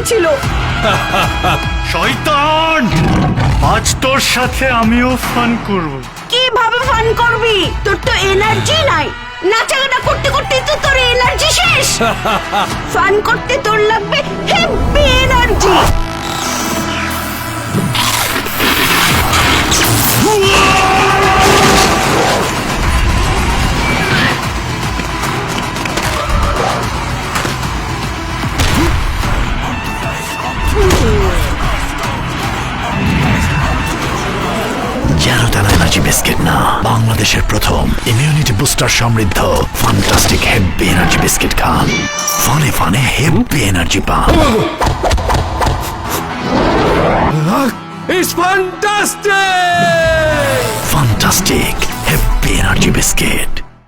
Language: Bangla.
হয়েছিল। শয়তান, আজ তোর সাথে আমিও ফান করব। কিভাবে ফান করবি? তোর তো এনার্জি নাই। নাচাগানা করতে করতে তো তোর এনার্জি শেষ। ফান করতে তোর লাগবে হেভি এনার্জি। জারুদানা এনার্জি বিস্কিট না, বাংলাদেশের প্রথম ইমিউনিটি বুস্টার সমৃদ্ধ ফ্যান্টাস্টিক হেভি এনার্জি বিস্কিট খান। ফানে ফানে হেভি এনার্জি পান। It's fantastic! Fantastic heavy energy biscuit.